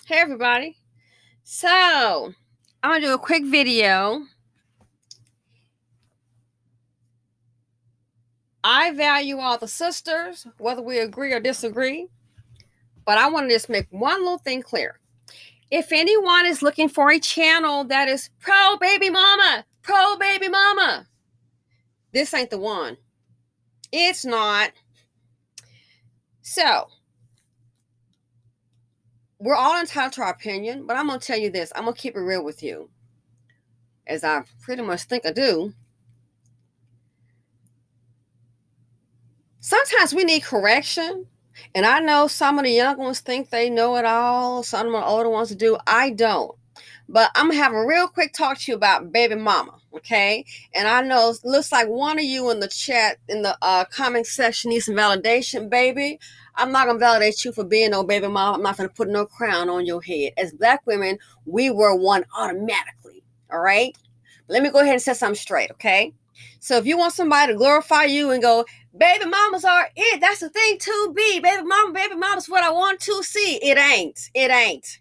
Hey everybody. So, I'm going to do a quick video. I value all the sisters, whether we agree or disagree, but I want to just make one little thing clear. If anyone is looking for a channel that is pro baby mama, this ain't the one. It's not. So, we're all entitled to our opinion, but I'm going to tell you this. I'm going to keep it real with you, as I pretty much think I do. Sometimes we need correction. And I know some of the young ones think they know it all. Some of the older ones do. I don't. But I'm going to have a real quick talk to you about baby mama, okay? And I know it looks like one of you in the chat, in the comment section needs some validation, baby. I'm not going to validate you for being no baby mama. I'm not going to put no crown on your head. As Black women, we were one automatically, all right? Let me go ahead and set something straight, okay? So if you want somebody to glorify you and go, baby mamas are it, that's the thing to be. Baby mama's what I want to see. It ain't. It ain't.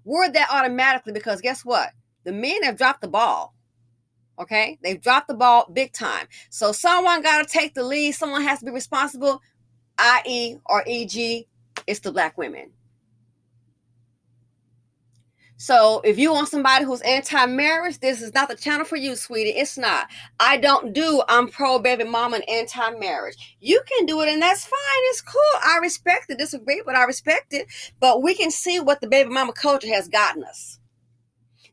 We're that automatically because guess what? The men have dropped the ball. Okay? They've dropped the ball big time. So someone got to take the lead. Someone has to be responsible, i.e. or e.g. it's the Black women. So if you want somebody who's anti-marriage, this is not the channel for you, sweetie. It's not. I'm pro baby mama and anti-marriage. You can do it and that's fine. It's cool. I respect it. Disagree, but I respect it. But we can see what the baby mama culture has gotten us.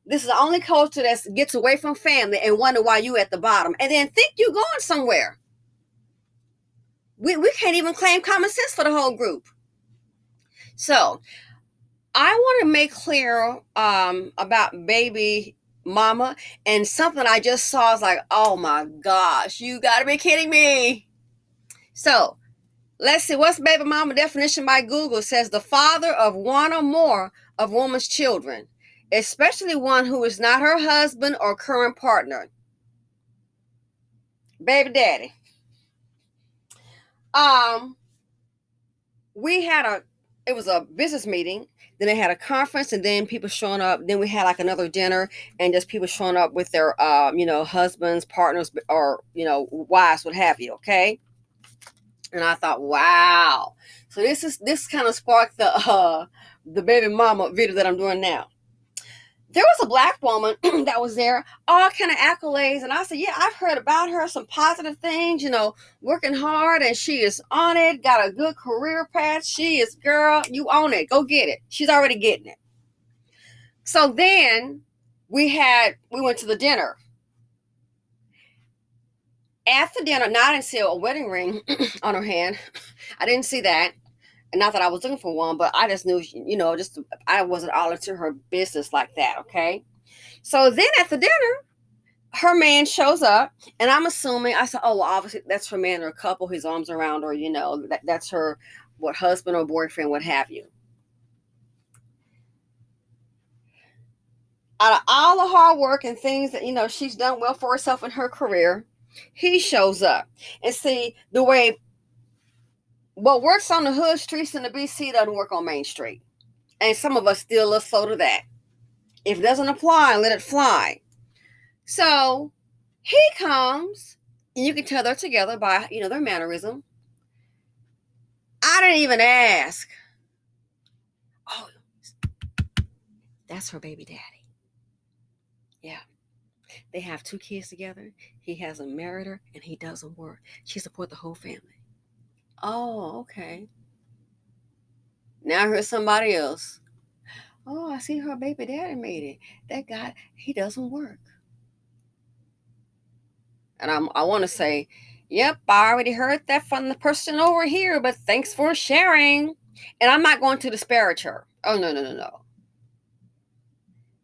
This is the only culture that gets away from family and wonder why you at the bottom. And then think you going somewhere. We can't even claim common sense for the whole group. So I want to make clear about baby mama, and something I just saw is like, oh my gosh, you got to be kidding me. So let's see, what's baby mama definition by Google? It says the father of one or more of woman's children, especially one who is not her husband or current partner. Baby daddy. It was a business meeting. Then they had a conference, and then people showing up. Then we had like another dinner, and just people showing up with their, husbands, partners, or wives, what have you. Okay, and I thought, wow. So this kind of sparked the baby mama video that I'm doing now. There was a Black woman that was there, all kind of accolades. And I said, yeah, I've heard about her, some positive things, working hard, and she is on it, got a good career path. She is, girl, you own it. Go get it. She's already getting it. So then we went to the dinner. At the dinner, now I didn't see a wedding ring on her hand. I didn't see that. And not that I was looking for one, but I just knew, I wasn't all into her business like that, okay? So then at the dinner, her man shows up, and I'm assuming, I said, oh, well, obviously that's her man or a couple, his arms around her, that's her, husband or boyfriend, what have you. Out of all the hard work and things that, she's done well for herself in her career, he shows up. And see, the way what works on the hood streets in the BC doesn't work on Main Street. And some of us still look slow to that. If it doesn't apply, let it fly. So he comes, and you can tell they're together by, their mannerism. I didn't even ask. Oh, that's her baby daddy. Yeah. They have 2 kids together. He hasn't married her, and he doesn't work. She supports the whole family. Oh, okay. Now here's somebody else. Oh, I see her baby daddy made it. That guy, he doesn't work. And I want to say, yep, I already heard that from the person over here, but thanks for sharing. And I'm not going to disparage her. Oh, no.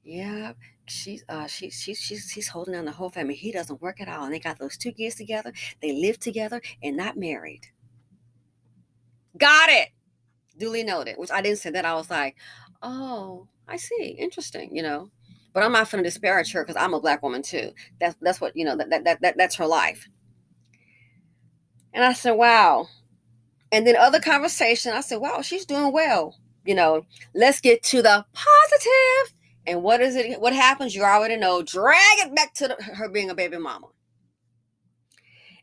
Yeah, she's holding down the whole family. He doesn't work at all, and they got those 2 kids together. They live together and not married. Got it. Duly noted. Which I didn't say that. I was like, oh, I see. Interesting. But I'm not going to disparage her because I'm a Black woman too. That's what that's her life. And I said, wow. And then other conversation, I said, wow, she's doing well. let's get to the positive. And what is it? What happens? You already know. Drag it back to her being a baby mama.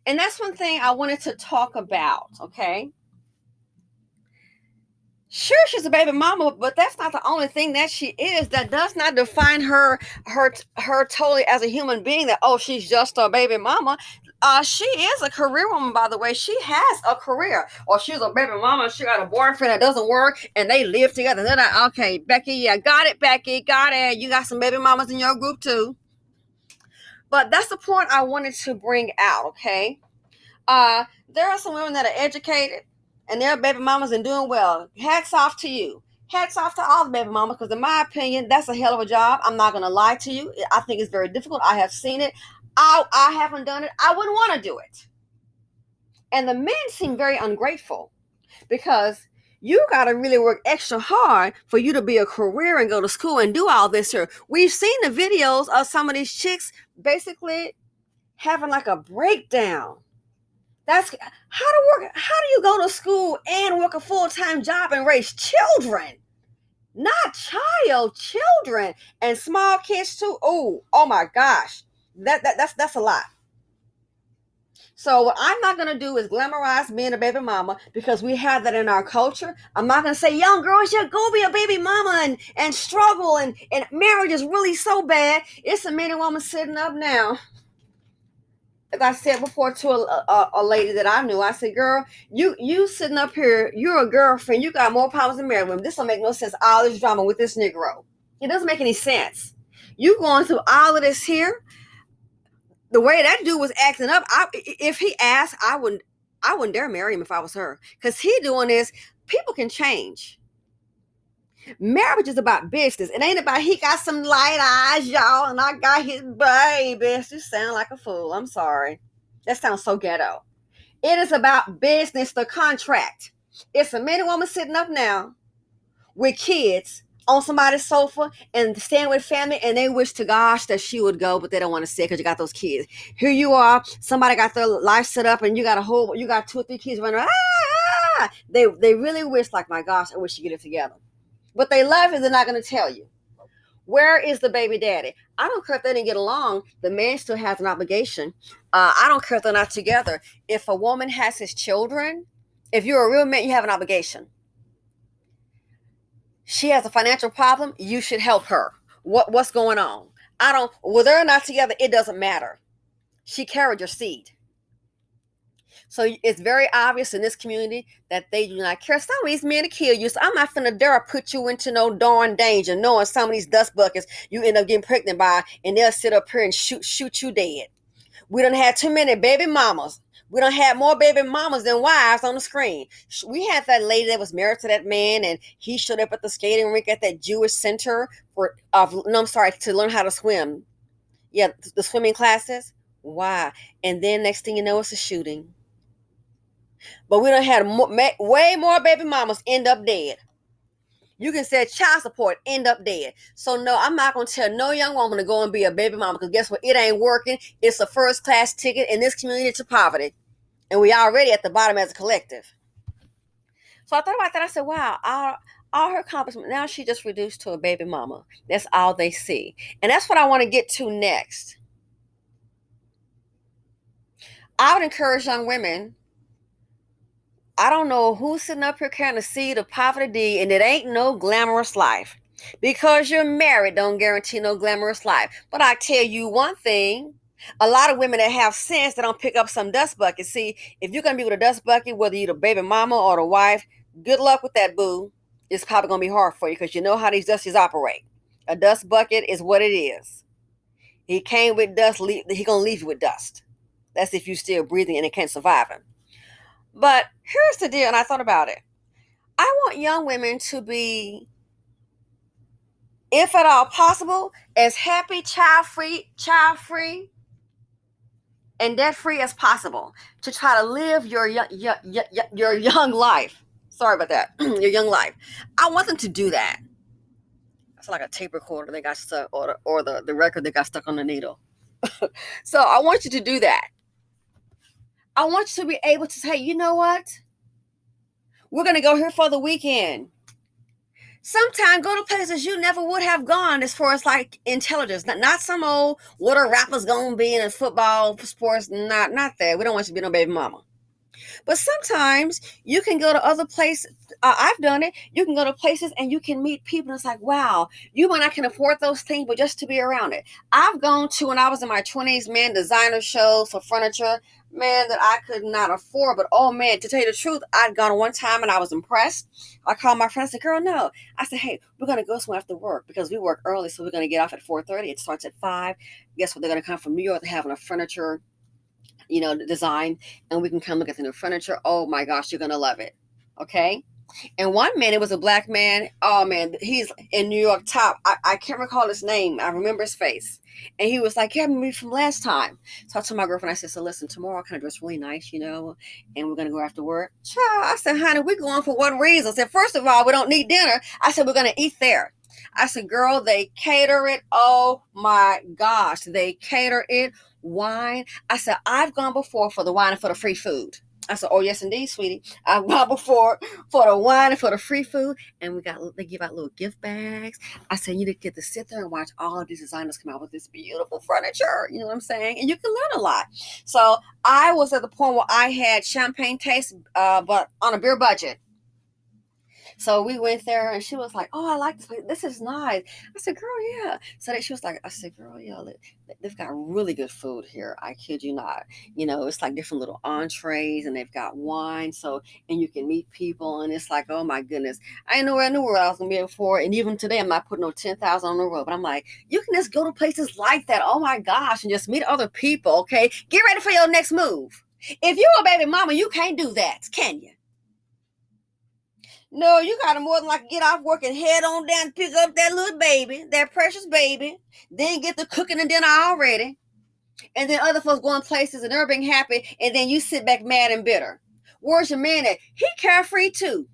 And that's one thing I wanted to talk about, okay? Sure, she's a baby mama, but that's not the only thing that she is. That does not define her totally as a human being. That she's just a baby mama. She is a career woman, by the way. She has a career. Or she's a baby mama. She got a boyfriend that doesn't work, and they live together. They're like, okay, Becky, yeah, got it, Becky, got it. You got some baby mamas in your group too. But that's the point I wanted to bring out. Okay. There are some women that are educated and they're baby mamas and doing well. Hats off to you. Hats off to all the baby mamas, because in my opinion, that's a hell of a job. I'm not going to lie to you. I think it's very difficult. I have seen it. I haven't done it. I wouldn't want to do it. And the men seem very ungrateful, because you got to really work extra hard for you to be a career and go to school and do all this here. We've seen the videos of some of these chicks basically having like a breakdown. That's how do you go to school and work a full-time job and raise children? Not children and small kids too. Oh my gosh. That's a lot. So what I'm not going to do is glamorize being a baby mama, because we have that in our culture. I'm not going to say, young girls, you go be a baby mama and struggle and marriage is really so bad. It's a man and woman sitting up now. As I said before to a lady that I knew, I said, girl, you sitting up here, you're a girlfriend, you got more problems than married women. This don't make no sense, all this drama with this Negro. It doesn't make any sense. You going through all of this here. The way that dude was acting up, if he asked, I wouldn't dare marry him if I was her. Because he doing this, people can change. Marriage is about business. It ain't about he got some light eyes, y'all, and I got his baby. It just sound like a fool. I'm sorry. That sounds so ghetto. It is about business, the contract. It's a man and woman sitting up now with kids on somebody's sofa and staying with family, and they wish to gosh that she would go, but they don't want to see it because you got those kids. Here you are, somebody got their life set up, and you got 2 or 3 kids running around. They really wish, like, my gosh, I wish you get it together. But they love it, they're not going to tell you. Where is the baby daddy? I don't care if they didn't get along. The man still has an obligation. I don't care if they're not together. If a woman has his children, if you're a real man, you have an obligation. She has a financial problem, you should help her. What's going on? Whether or not together, it doesn't matter. She carried your seed. So it's very obvious in this community that they do not care. Some of these men to kill you. So I'm not finna dare put you into no darn danger, knowing some of these dust buckets you end up getting pregnant by, and they'll sit up here and shoot you dead. We done had too many baby mamas. We done had more baby mamas than wives on the screen. We had that lady that was married to that man, and he showed up at the skating rink at that Jewish center to learn how to swim. Yeah, the swimming classes. Why? And then next thing you know, it's a shooting. But we done had way more baby mamas end up dead. You can say child support, end up dead. So no, I'm not going to tell no young woman to go and be a baby mama, because guess what? It ain't working. It's a first class ticket in this community to poverty. And we already at the bottom as a collective. So I thought about that. I said, wow, all her accomplishments, now she just reduced to a baby mama. That's all they see. And that's what I want to get to next. I would encourage young women. I don't know who's sitting up here carrying the seed of poverty, and it ain't no glamorous life. Because you're married don't guarantee no glamorous life. But I tell you one thing, a lot of women that have sense, that don't pick up some dust bucket. See, if you're going to be with a dust bucket, whether you're the baby mama or the wife, good luck with that, boo. It's probably going to be hard for you, because you know how these dusties operate. A dust bucket is what it is. He came with dust, he going to leave you with dust. That's if you're still breathing and it can't survive him. But here's the deal, and I thought about it. I want young women to be, if at all possible, as happy, child-free, and debt-free as possible, to try to live your young life. Sorry about that. Your young life. I want them to do that. It's like a tape recorder they got stuck, or the record that got stuck on the needle. So I want you to do that. I want you to be able to say, you know what? We're going to go here for the weekend. Sometimes go to places you never would have gone as far as like intelligence. Not some old what are rappers gonna be in football, sports, not that. We don't want you to be no baby mama. But sometimes you can go to other places. I've done it. You can go to places and you can meet people. And it's like, wow, you might not can afford those things, but just to be around it. I've gone to, when I was in my 20s, man, designer shows for furniture, man, that I could not afford. But oh man, to tell you the truth, I'd gone one time and I was impressed. I called my friend. I said, girl, no. I said, hey, we're going to go somewhere after work because we work early. So we're going to get off at 4:30. It starts at 5. Guess what? They're going to come from New York. They're having a furniture, design, and we can come look at the new furniture. Oh my gosh, you're gonna love it. Okay. And one man, it was a black man. Oh man, he's in New York top. I can't recall his name. I remember his face. And he was like, yeah, I remember me from last time. So I told my girlfriend, I said, so listen, tomorrow I kind of dress really nice, and we're going to go after work. Child, I said, honey, we're going for one reason. I said, first of all, we don't need dinner. I said, we're going to eat there. I said, girl, they cater it. Oh my gosh, they cater it. Wine. I said, I've gone before for the wine and for the free food. I said, oh yes, indeed, sweetie. I've gone before for the wine and for the free food. And they give out little gift bags. I said, you get to sit there and watch all of these designers come out with this beautiful furniture. You know what I'm saying? And you can learn a lot. So I was at the point where I had champagne taste, but on a beer budget. So we went there and she was like, oh, I like this place. This is nice. I said, girl, yeah. So she was like, I said, girl, yeah, they've got really good food here. I kid you not. It's like different little entrees and they've got wine. So, and you can meet people and it's like, oh my goodness. I knew what I was going to be before. And even today, I'm not putting no 10,000 on the road, but I'm like, you can just go to places like that. Oh my gosh. And just meet other people. Okay. Get ready for your next move. If you're a baby mama, you can't do that, can you? No, you gotta more than like get off work and head on down and pick up that little baby, that precious baby, then get the cooking and dinner already. And then other folks going places and they're being happy, and then you sit back mad and bitter. Where's your man at? He carefree too.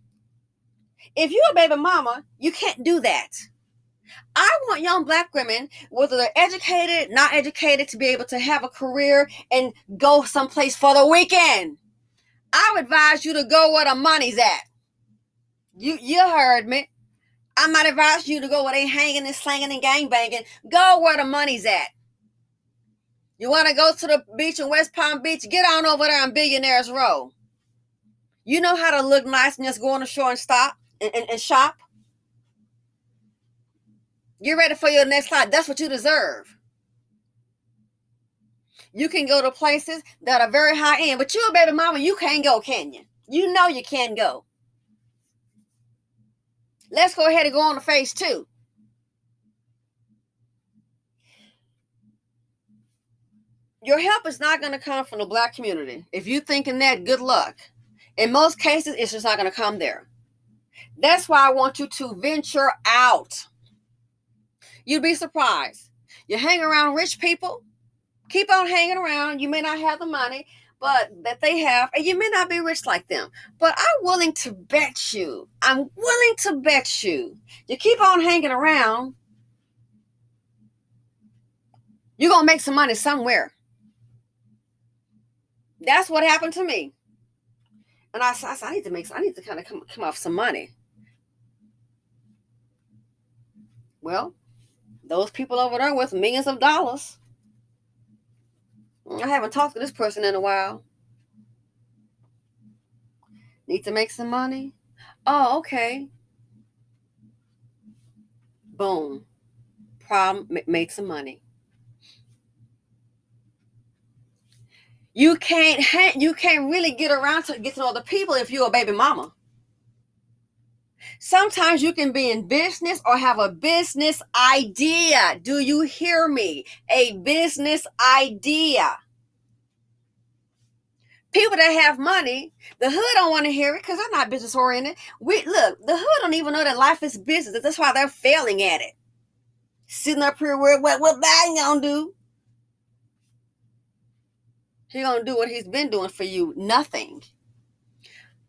If you're a baby mama, you can't do that. I want young black women, whether they're educated, not educated, to be able to have a career and go someplace for the weekend. I would advise you to go where the money's at. You heard me. I might advise you to go where they hanging and slanging and gangbanging. Go where the money's at. You want to go to the beach in West Palm Beach? Get on over there on Billionaires Row. You know how to look nice and just go on the shore and stop and shop? Get ready for your next flight. That's what you deserve. You can go to places that are very high end, but you a baby mama, you can't go, can you? You know you can't go. Let's go ahead and go on to phase 2. Your help is not going to come from the black community. If you're thinking that, good luck. In most cases, it's just not going to come there. That's why I want you to venture out. You'd be surprised. You hang around rich people, keep on hanging around. You may not have the money, but that they have, and you may not be rich like them. But I'm willing to bet you, you keep on hanging around, you're going to make some money somewhere. That's what happened to me. And I said, I need to kind of come off some money. Well, those people over there with millions of dollars. I haven't talked to this person in a while. Need to make some money? Oh, okay. Boom. Problem, made some money. You can't really get around to get to know other people if you're a baby mama. Sometimes you can be in business or have a business idea. Do you hear me? A business idea. People that have money, the hood don't want to hear it because they're not business oriented. The hood don't even know that life is business. That's why they're failing at it. Sitting up here, what Biden gonna do? He gonna do what he's been doing for you? Nothing.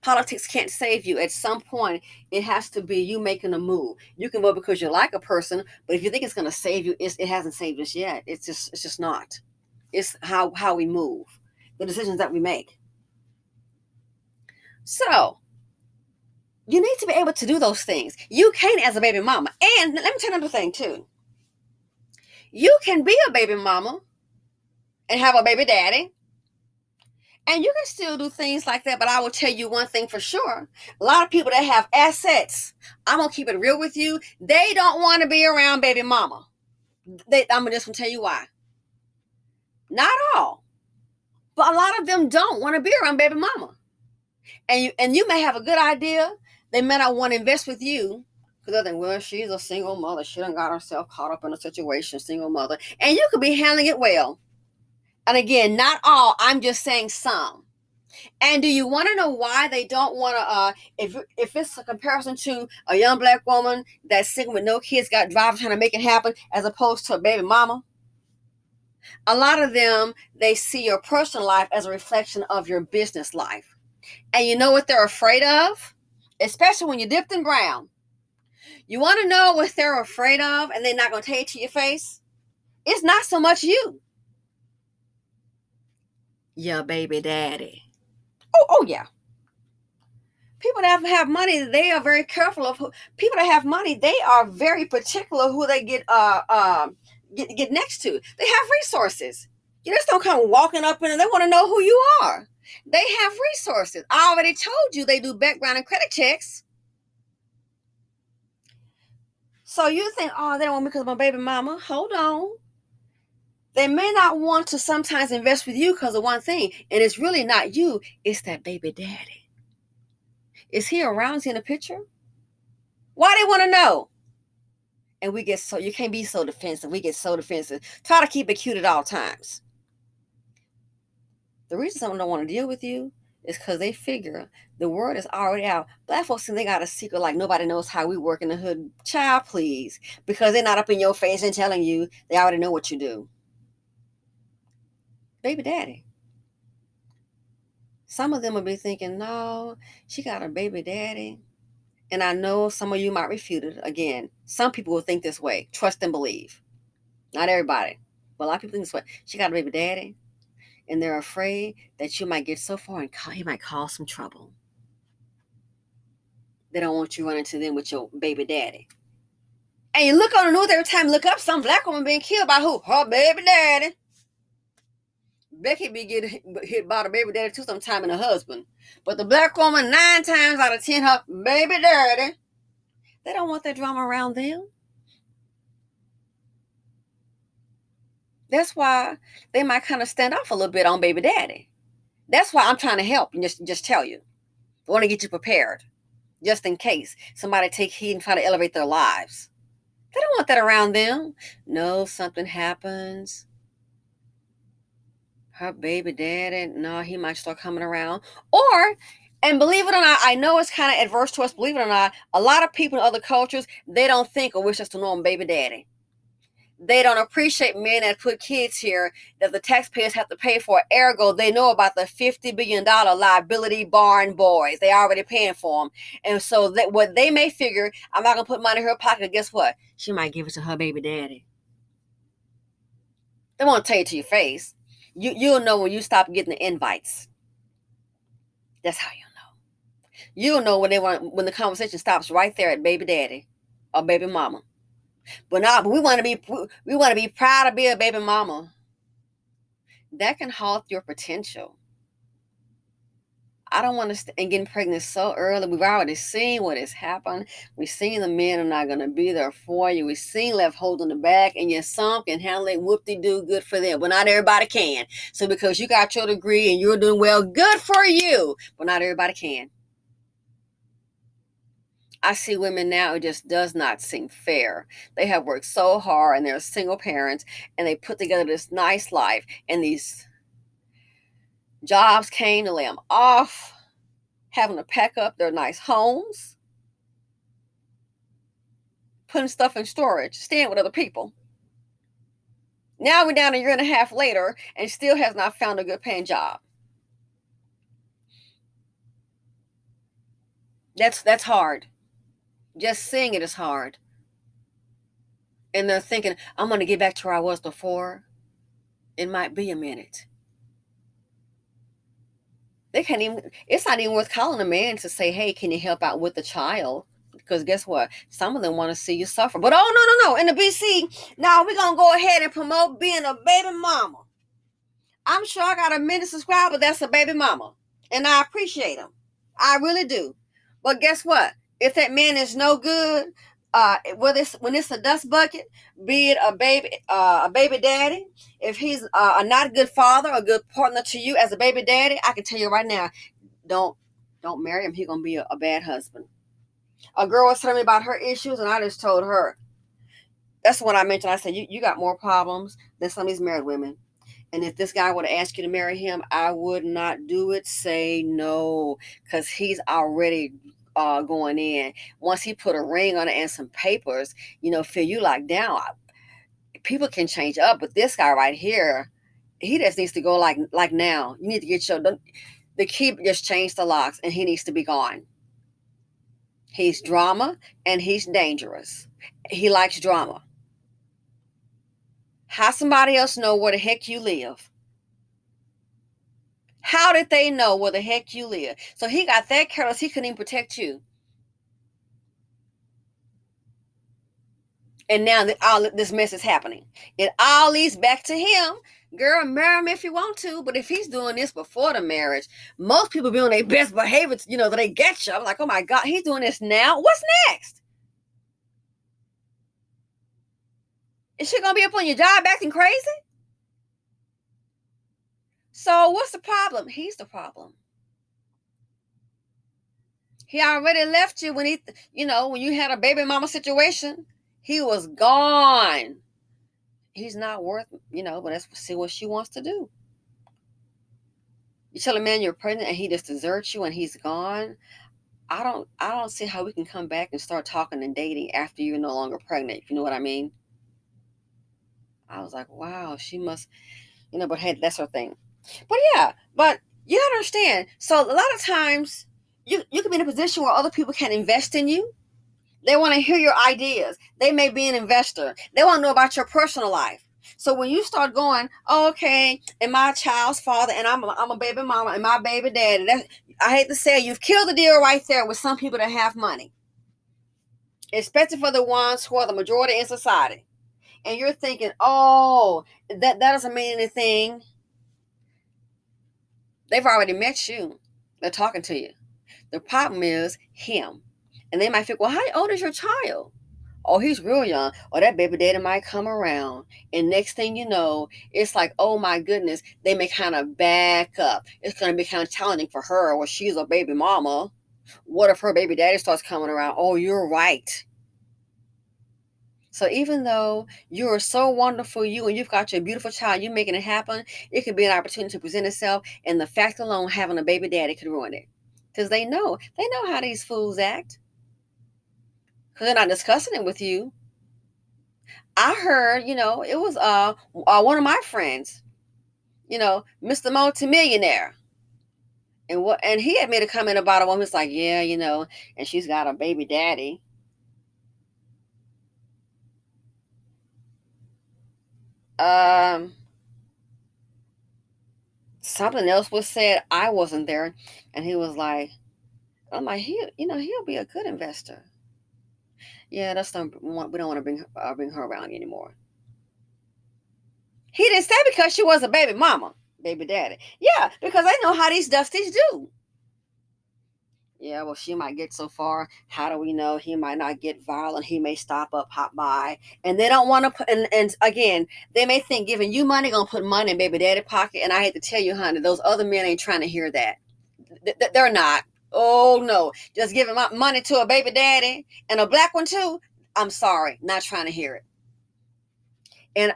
Politics can't save you. At some point, it has to be you making a move. You can vote because you like a person, but if you think it's gonna save you, it hasn't saved us yet. It's just not. It's how we move, the decisions that we make. So You need to be able to do those things. You can as a baby mama. And let me tell you another thing too. You can be a baby mama and have a baby daddy. And you can still do things like that, but I will tell you one thing for sure. A lot of people that have assets, I'm going to keep it real with you, they don't want to be around baby mama. I'm just going to tell you why. Not all, but a lot of them don't want to be around baby mama. And you may have a good idea. They may not want to invest with you because they think, well, she's a single mother. She done got herself caught up in a situation, single mother. And you could be handling it well. And again, not all. I'm just saying some. And do you want to know why they don't want to, if it's a comparison to a young black woman that's single with no kids, got drivers trying to make it happen, as opposed to a baby mama? A lot of them, they see your personal life as a reflection of your business life. And you know what they're afraid of? Especially when you're dipped in brown. You want to know what they're afraid of and they're not going to tell you to your face? It's not so much you. Your baby daddy. Oh yeah. People that have money, they are very careful of who. People that have money, they are very particular who they get next to. They have resources. You just don't come walking up in and they want to know who you are. They have resources. I already told you they do background and credit checks. So you think, oh, they don't want me because of my baby mama. Hold on. They may not want to sometimes invest with you because of one thing, and it's really not you. It's that baby daddy. Is he around? Is he in the picture? Why they want to know? And we get so, you can't be so defensive. We get so defensive. Try to keep it cute at all times. The reason someone don't want to deal with you is because they figure the word is already out. Black folks think they got a secret like nobody knows how we work in the hood. Child, please. Because they're not up in your face and telling you. They already know what you do. Baby daddy. Some of them will be thinking, no, she got a baby daddy. And I know some of you might refute it. Again, some people will think this way. Trust and believe. Not everybody. But a lot of people think this way. She got a baby daddy. And they're afraid that you might get so far and he might cause some trouble. They don't want you running to them with your baby daddy. And you look on the news every time you look up, some black woman being killed by who? Her baby daddy. Becky be getting hit by the baby daddy too sometime and her husband. But the black woman, 9 times out of 10, her baby daddy. They don't want that drama around them. That's why they might kind of stand off a little bit on baby daddy. That's why I'm trying to help and just tell you. I want to get you prepared. Just in case somebody take heed and try to elevate their lives. They don't want that around them. No, something happens. Her baby daddy, no, he might start coming around. Or, and believe it or not, I know it's kind of adverse to us, believe it or not, a lot of people in other cultures, they don't think or wish us to know them baby daddy. They don't appreciate men that put kids here that the taxpayers have to pay for. Ergo, they know about the $50 billion liability barn boys. They already paying for them. And so that what they may figure, I'm not going to put money in her pocket. Guess what? She might give it to her baby daddy. They won't tell you to your face. You'll know when you stop getting the invites. That's how you'll know. You'll know when the conversation stops right there at baby daddy or baby mama. But we want to be proud to be a baby mama. That can halt your potential. I don't want to and getting pregnant so early. We've already seen what has happened. We've seen the men are not going to be there for you. We've seen left holding the back, and your some can handle it. Whoop-de-doo, good for them. But not everybody can. So because you got your degree and you're doing well, good for you. But not everybody can. I see women now, it just does not seem fair. They have worked so hard and they're single parents and they put together this nice life and these jobs came to lay them off, having to pack up their nice homes, putting stuff in storage, staying with other people. Now we're down a year and a half later and still has not found a good paying job. That's hard. Just seeing it is hard. And they're thinking, I'm going to get back to where I was before. It might be a minute. They can't even, it's not even worth calling a man to say, hey, can you help out with the child? Because guess what? Some of them want to see you suffer. But oh, no. In the BC, now we're going to go ahead and promote being a baby mama. I'm sure I got a million subscribers that's a baby mama. And I appreciate them. I really do. But guess what? If that man is no good, whether it's when it's a dust bucket, be it a baby daddy, if he's a not a good father, a good partner to you as a baby daddy, I can tell you right now, don't don't marry him. He's gonna be a bad husband. A girl was telling me about her issues, and I just told her. That's what I mentioned. I said, you got more problems than some of these married women. And if this guy would have asked you to marry him, I would not do it. Say no, because he's already going in. Once he put a ring on it and some papers, feel you like down. People can change up, but this guy right here, he just needs to go like now. You need to get the key. Just change the locks, and he needs to be gone. He's drama and he's dangerous. He likes drama. How somebody else know where the heck you live? How did they know where the heck you live? So he got that careless, he couldn't even protect you. And now all this mess is happening. It all leads back to him. Girl, marry him if you want to, but if he's doing this before the marriage, most people be on their best behavior, that they get you. I'm like, oh my God, he's doing this now. What's next? Is she gonna be up on your job acting crazy? So what's the problem? He's the problem. He already left you when when you had a baby mama situation. He was gone. He's not worth, but let's see what she wants to do. You tell a man you're pregnant and he just deserts you and he's gone. I don't see how we can come back and start talking and dating after you're no longer pregnant. If you know what I mean? I was like, wow, she must, but hey, that's her thing. But yeah, but you gotta understand. So a lot of times you can be in a position where other people can invest in you. They want to hear your ideas. They may be an investor. They want to know about your personal life. So when you start going, oh, okay, and my child's father, and I'm a baby mama, and my baby daddy, I hate to say it, you've killed the deal right there with some people that have money, especially for the ones who are the majority in society. And you're thinking, oh, that doesn't mean anything. They've already met you. They're talking to you. The problem is him. And they might think, well, how old is your child? Oh, he's real young. Or that baby daddy might come around. And next thing you know, it's like, oh my goodness, they may kind of back up. It's going to be kind of challenging for her. Well, she's a baby mama. What if her baby daddy starts coming around? Oh, you're right. So even though you are so wonderful, and you've got your beautiful child, you're making it happen, it could be an opportunity to present itself. And the fact alone, having a baby daddy could ruin it. Because they know how these fools act. Because they're not discussing it with you. I heard, it was one of my friends, Mr. Multimillionaire. And he had made a comment about a woman. It's like, yeah, and she's got a baby daddy. Um, Something else was said. I wasn't there, and he was like, I'm like, he'll be a good investor. Yeah, we don't want to bring her around anymore. He didn't say because she was a baby mama, baby daddy. Yeah, because I know how these dusties do. Yeah, well, she might get so far. How do we know he might not get violent? He may stop up, hop by, and they don't want to put. And again, they may think giving you money gonna put money in baby daddy pocket. And I hate to tell you, honey, those other men ain't trying to hear that. They're not. Oh no, just giving my money to a baby daddy and a black one too. I'm sorry, not trying to hear it. And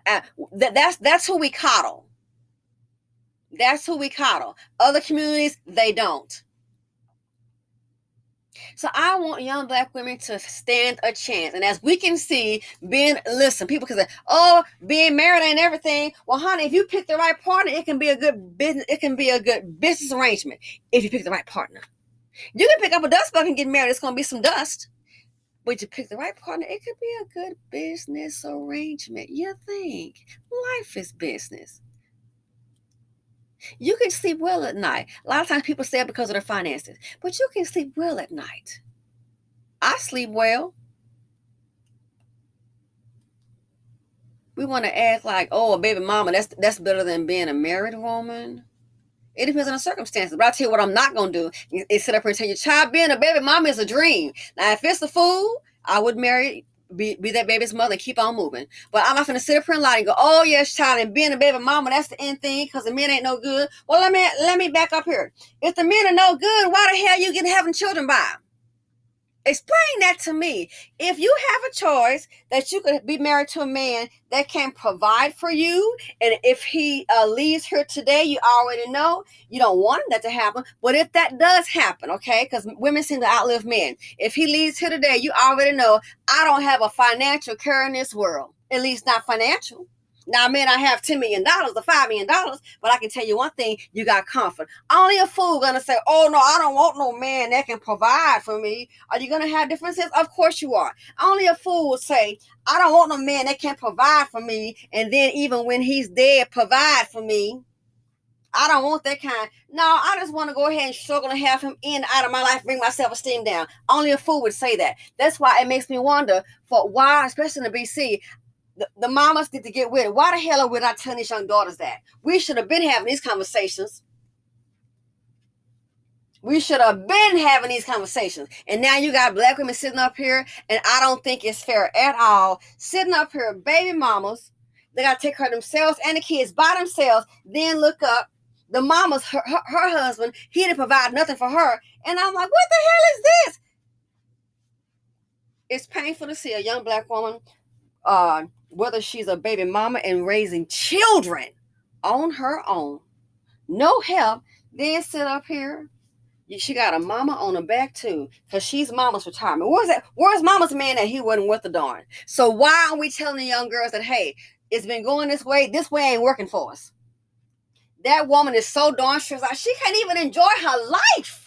that's who we coddle. That's who we coddle. Other communities, they don't. So I want young black women to stand a chance. And as we can see, people can say, oh, being married ain't everything. Well, honey, if you pick the right partner, it can be a good business. It can be a good business arrangement if you pick the right partner. You can pick up a dust bucket and get married. It's going to be some dust. But you pick the right partner, it could be a good business arrangement. You think life is business. You can sleep well at night. A lot of times people say it because of their finances, but you can sleep well at night. I sleep well. We want to act like, oh, a baby mama, that's better than being a married woman. It depends on the circumstances. But I'll tell you what I'm not going to do is sit up here and tell your child being a baby mama is a dream. Now, if it's a fool, I would marry, be that baby's mother and keep on moving. But I'm not going to sit up here and lie and go, oh, yes, child, and being a baby mama, that's the end thing because the men ain't no good. Well, let me back up here. If the men are no good, why the hell you getting having children by them? Explain that to me. If you have a choice that you could be married to a man that can provide for you, and if he leaves here today, you already know you don't want that to happen. But if that does happen, okay, because women seem to outlive men. If he leaves here today, you already know I don't have a financial care in this world, at least not financial. Now, man, I have $10 million or $5 million, but I can tell you one thing, you got comfort. Only a fool gonna say, oh, no, I don't want no man that can provide for me. Are you gonna have differences? Of course you are. Only a fool will say, I don't want no man that can provide for me, and then even when he's dead, provide for me. I don't want that kind. No, I just want to go ahead and struggle and have him in and out of my life, bring my self-esteem down. Only a fool would say that. That's why it makes me wonder for why, especially in the BC, the mamas need to get with it. Why the hell are we not telling these young daughters that? We should have been having these conversations. We should have been having these conversations. And now you got black women sitting up here, and I don't think it's fair at all. Sitting up here, baby mamas, they got to take care of themselves and the kids by themselves, then look up. The mama's, her husband, he didn't provide nothing for her. And I'm like, what the hell is this? It's painful to see a young black woman whether she's a baby mama and raising children on her own, no help, then sit up here. She got a mama on her back too, because she's mama's retirement. Where's mama's man that he wasn't worth a darn? So why are we telling the young girls that, hey, it's been going this way ain't working for us? That woman is so darn stressed out, she can't even enjoy her life.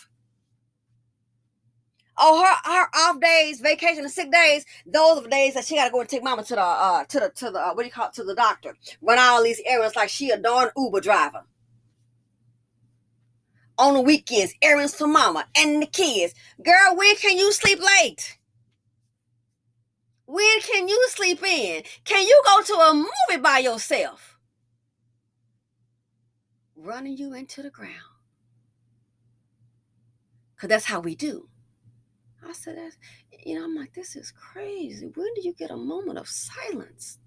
Oh, her off days, vacation, and sick days, those are the days that she got to go and take mama to the what do you call it, to the doctor. Run all these errands like she a darn Uber driver. On the weekends, errands for mama and the kids. Girl, when can you sleep late? When can you sleep in? Can you go to a movie by yourself? Running you into the ground. Because that's how we do. I said, I'm like, this is crazy. When do you get a moment of silence?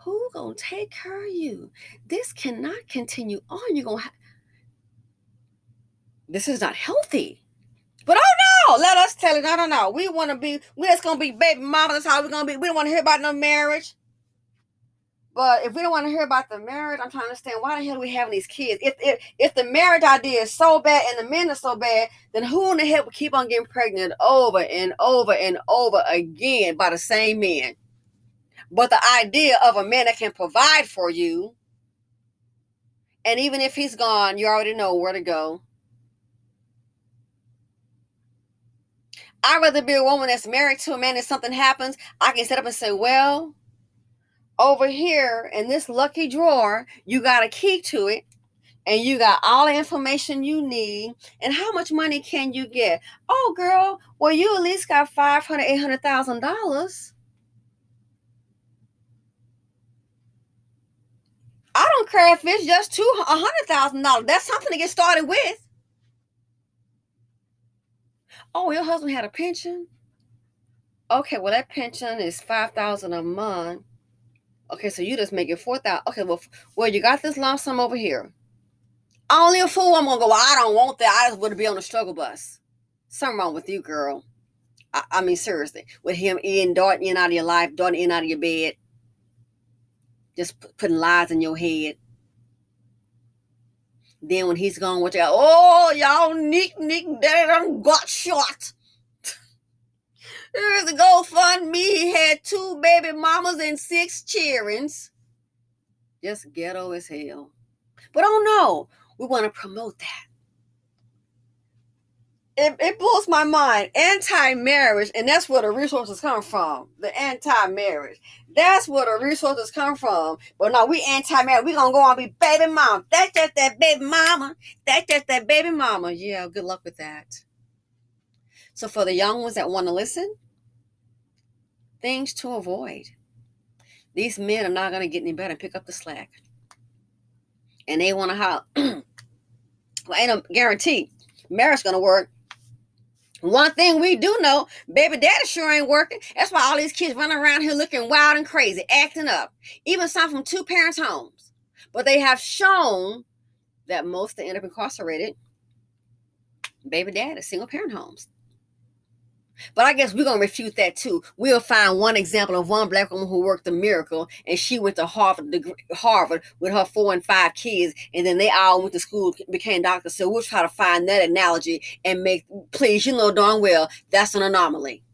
Who gonna take care of you? This cannot continue on. You're gonna this is not healthy. But oh no, let us tell it. No. We just gonna be baby mama. That's how we're gonna be. We don't want to hear about no marriage. But if we don't want to hear about the marriage, I'm trying to understand why the hell are we having these kids? If the marriage idea is so bad and the men are so bad, then who in the hell would keep on getting pregnant over and over and over again by the same men? But the idea of a man that can provide for you, and even if he's gone, you already know where to go. I'd rather be a woman that's married to a man and something happens, I can sit up and say, well, over here in this lucky drawer, you got a key to it, and you got all the information you need. And how much money can you get? Oh, girl, well, you at least got $500,000, $800,000. I don't care if it's just $100,000. That's something to get started with. Oh, your husband had a pension? Okay, well, that pension is $5,000 a month. Okay, so you just make it $4,000. Okay, well, you got this lump sum over here. Only a fool I'm gonna go, well, I don't want that. I just want to be on the struggle bus. Something wrong with you, girl. I mean, seriously. With him darting in and out of your life, darting in and out of your bed. Just putting lies in your head. Then when he's gone, what you got? Oh, y'all, Nick, daddy done got shot. There's a GoFundMe. He had 2 baby mamas and 6 cheerings. Just ghetto as hell. But oh no, we want to promote that. it blows my mind. Anti-marriage, and that's where the resources come from. The anti-marriage. That's where the resources come from. But no, we anti-marriage. We gonna go on and be baby mama. That's just that baby mama. That's just that baby mama. Yeah, good luck with that. So for the young ones that want to listen, things to avoid. These men are not gonna get any better and pick up the slack. And they want to holler. Well, ain't no guarantee marriage gonna work. One thing we do know, baby daddy sure ain't working. That's why all these kids running around here looking wild and crazy, acting up. Even some from two parents' homes. But they have shown that most that end up incarcerated, baby daddy, single parent homes. But I guess we're going to refute that too. We'll find one example of one black woman who worked a miracle, and she went to Harvard with her 4 and 5 kids, and then they all went to school, became doctors. So we'll try to find that analogy and please, you know darn well, that's an anomaly.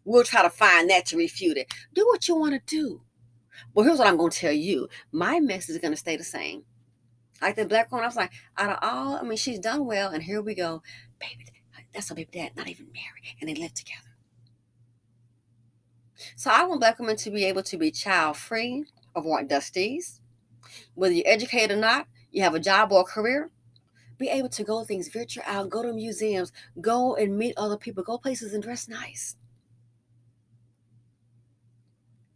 We'll try to find that to refute it. Do what you want to do. Well, here's what I'm going to tell you. My message is going to stay the same. Like the black woman, I was like, out of all, I mean, she's done well, and here we go. Baby, that's her baby dad, not even married, and they live together. So I want black women to be able to be child-free, avoid dusties. Whether you're educated or not, you have a job or a career, be able to go things, venture out, go to museums, go and meet other people, go places and dress nice.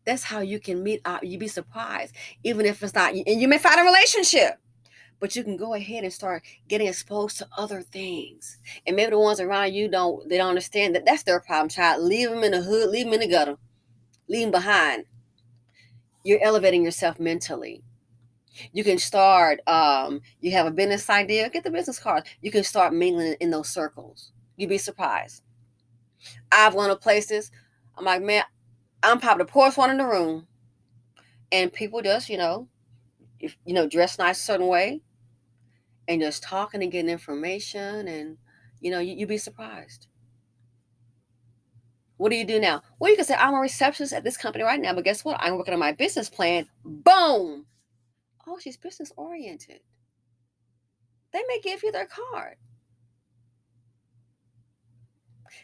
That's how you can meet out. You'd be surprised, even if it's not, and you may find a relationship, but you can go ahead and start getting exposed to other things. And maybe the ones around you don't understand that that's their problem, child. Leave them in the hood, leave them in the gutter, leave them behind. You're elevating yourself mentally. You can start, you have a business idea, get the business card. You can start mingling in those circles. You'd be surprised. I've gone to places, I'm like, man, I'm probably the poorest one in the room. And people just, dress nice a certain way and just talking and getting information. And, you'd be surprised. What do you do now? Well, you can say, I'm a receptionist at this company right now, but guess what? I'm working on my business plan. Boom. Oh, she's business oriented. They may give you their card.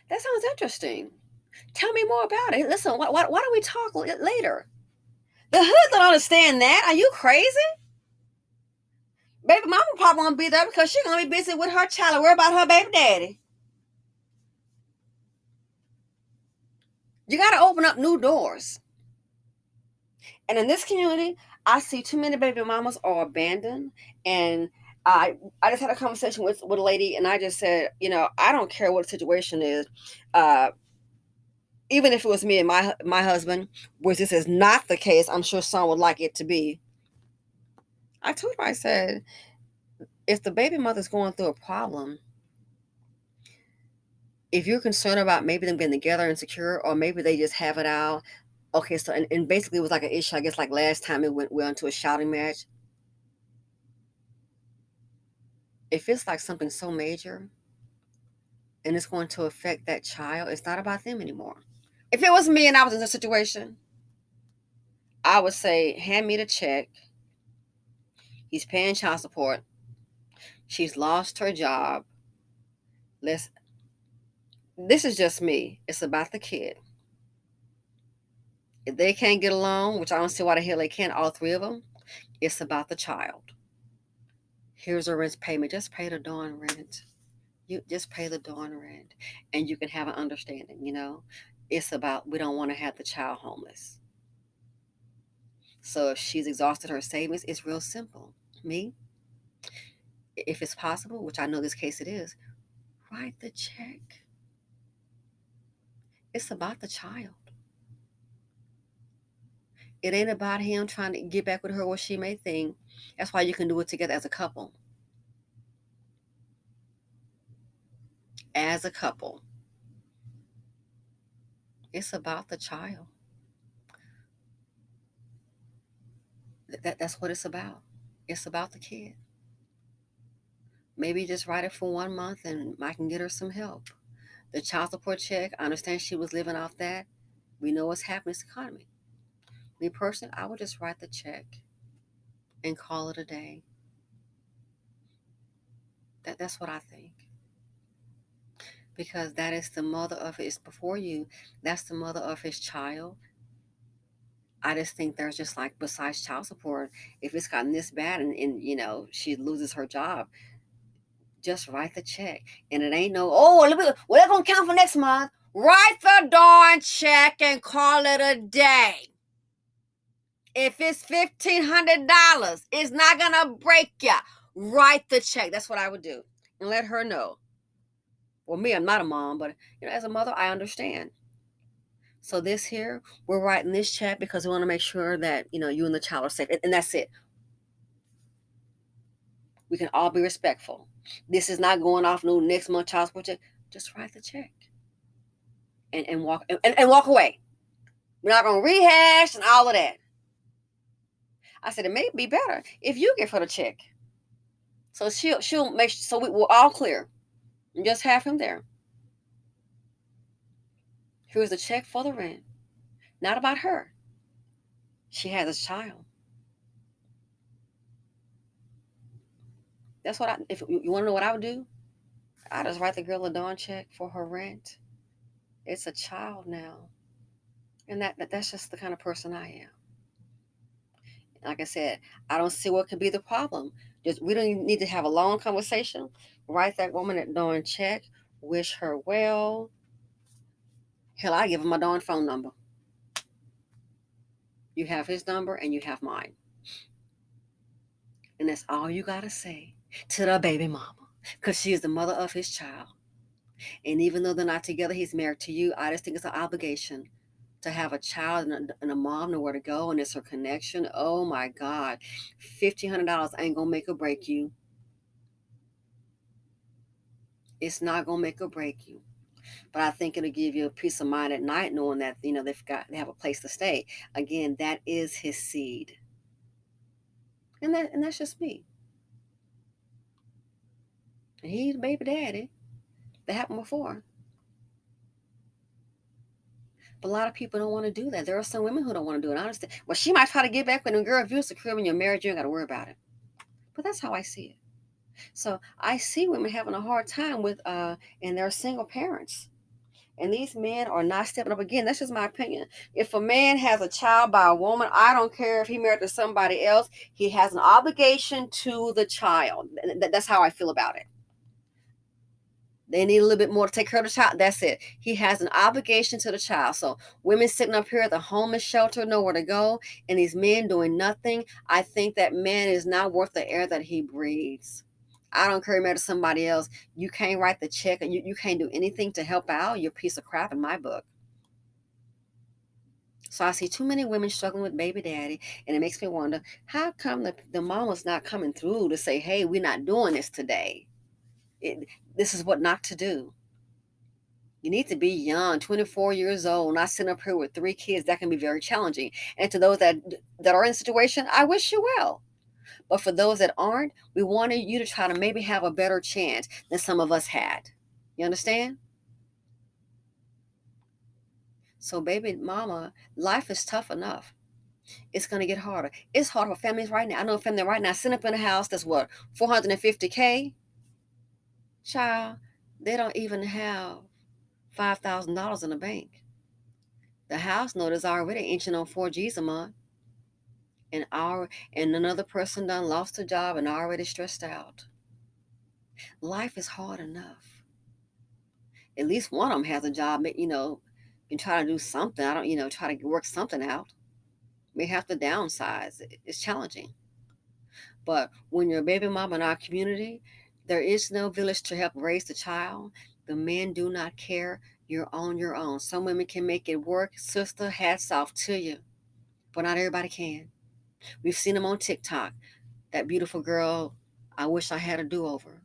That sounds interesting. Tell me more about it. Listen, why don't we talk later? The hood don't understand that. Are you crazy? Baby mama probably won't be there because she's going to be busy with her child and worry about her baby daddy. You got to open up new doors. And in this community, I see too many baby mamas are abandoned. And I just had a conversation with a lady, and I just said, I don't care what the situation is. Even if it was me and my husband, which this is not the case, I'm sure some would like it to be. I told her, I said, if the baby mother's going through a problem, if you're concerned about maybe them getting together and secure, or maybe they just have it out. Okay, so and basically it was like an issue, I guess, like last time it went into a shouting match. If it's like something so major and it's going to affect that child, it's not about them anymore. If it was me and I was in this situation, I would say, hand me the check. He's paying child support. She's lost her job. This is just me. It's about the kid. If they can't get along, which I don't see why the hell they can't, all three of them, it's about the child. Here's a rent payment. Just pay the darn rent. You just pay the darn rent, and you can have an understanding. It's about, we don't want to have the child homeless. So if she's exhausted her savings, it's real simple. Me, if it's possible, which I know this case it is, write the check. It's about the child. It ain't about him trying to get back with her, what she may think. That's why you can do it together as a couple. As a couple. It's about the child. That's what it's about. It's about the kid. Maybe just write it for 1 month and I can get her some help. The child support check, I understand she was living off that. We know what's happening in this economy. Me personally, I would just write the check and call it a day. That's what I think. because that is the mother of his, before you, that's the mother of his child. I just think there's just like, besides child support, if it's gotten this bad and she loses her job, just write the check. And it ain't no, oh, well, they're going to count for next month. Write the darn check and call it a day. If it's $1,500, it's not going to break you. Write the check. That's what I would do. And let her know. Well, me, I'm not a mom, but as a mother, I understand. So this here, we're writing this check because we want to make sure that, you and the child are safe. And that's it. We can all be respectful. This is not going off no next month child support check. Just write the check. And walk and walk away. We're not going to rehash and all of that. I said, it may be better if you give her the check. So she'll make sure, so we're all clear. And just have him there. Here's the check for the rent. Not about her. She has a child. That's what if you want to know what I would do, I just write the girl a darn check for her rent. It's a child now. And that's just the kind of person I am. Like I said, I don't see what could be the problem. We don't need to have a long conversation. Write that woman a darn check. Wish her well. Hell, I give him my darn phone number. You have his number and you have mine. And that's all you got to say to the baby mama, because she is the mother of his child. And even though they're not together, he's married to you. I just think it's an obligation to have a child and a mom know where to go, and it's her connection. Oh my God, $1,500 ain't gonna make or break you. It's not gonna make or break you. But I think it'll give you a peace of mind at night, knowing that they have a place to stay. Again, that is his seed, and that's just me. And he's baby daddy. That happened before. But a lot of people don't want to do that. There are some women who don't want to do it. I understand. Well, she might try to get back with a girl. If you're secure in your marriage, you ain't got to worry about it. But that's how I see it. So I see women having a hard time with, and they're single parents. And these men are not stepping up. Again, that's just my opinion. If a man has a child by a woman, I don't care if he married to somebody else. He has an obligation to the child. That's how I feel about it. They need a little bit more to take care of the child. That's it. He has an obligation to the child. So women sitting up here at the homeless shelter, nowhere to go, and these men doing nothing. I think that man is not worth the air that he breathes. I don't care if you're married to somebody else. You can't write the check, and you can't do anything to help out. You're a piece of crap in my book. So I see too many women struggling with baby daddy, and it makes me wonder, how come the mama's not coming through to say, hey, we're not doing this today. This is what not to do. You need to be young, 24 years old, not sitting up here with 3 kids. That can be very challenging. And to those that are in the situation, I wish you well. But for those that aren't, we wanted you to try to maybe have a better chance than some of us had. You understand? So baby mama, life is tough enough. It's going to get harder. It's hard for families right now. I know a family right now sitting up in a house that's what, $450K? Child, they don't even have $5,000 in the bank. The house note is already inching on 4Gs a month. And another person done lost a job and already stressed out. Life is hard enough. At least one of them has a job, can try to do something. I don't, try to work something out. May have to downsize. It's challenging. But when you're a baby mama in our community, there is no village to help raise the child. The men do not care. You're on your own. Some women can make it work. Sister, hats off to you. But not everybody can. We've seen them on TikTok. That beautiful girl, I wish I had a do-over.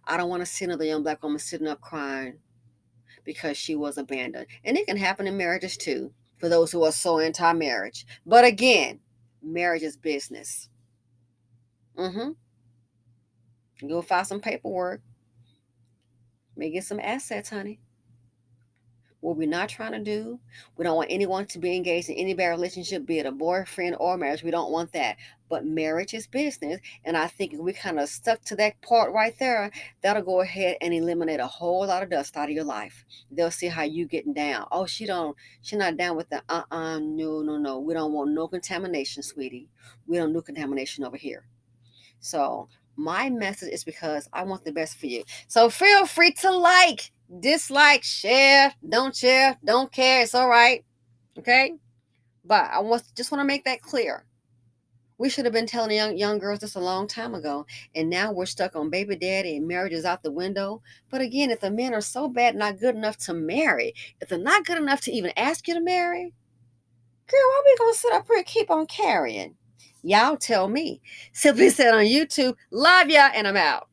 I don't want to see another young black woman sitting up crying because she was abandoned. And it can happen in marriages too, for those who are so anti-marriage. But again, marriage is business. Go file some paperwork. May get some assets, honey. What we're not trying to do, we don't want anyone to be engaged in any bad relationship, be it a boyfriend or marriage. We don't want that. But marriage is business. And I think if we kind of stuck to that part right there, that'll go ahead and eliminate a whole lot of dust out of your life. They'll see how you getting down. Oh, she's not down with the no. We don't want no contamination, sweetie. We don't do contamination over here. So my message is because I want the best for you. So feel free to like, dislike, share, don't care. It's all right. Okay. But just want to make that clear. We should have been telling young girls this a long time ago, and now we're stuck on baby daddy and marriage is out the window. But again, if the men are so bad, not good enough to marry, if they're not good enough to even ask you to marry, girl, why we gonna sit up here and keep on carrying? Y'all tell me. Simply said on YouTube, love ya, and I'm out.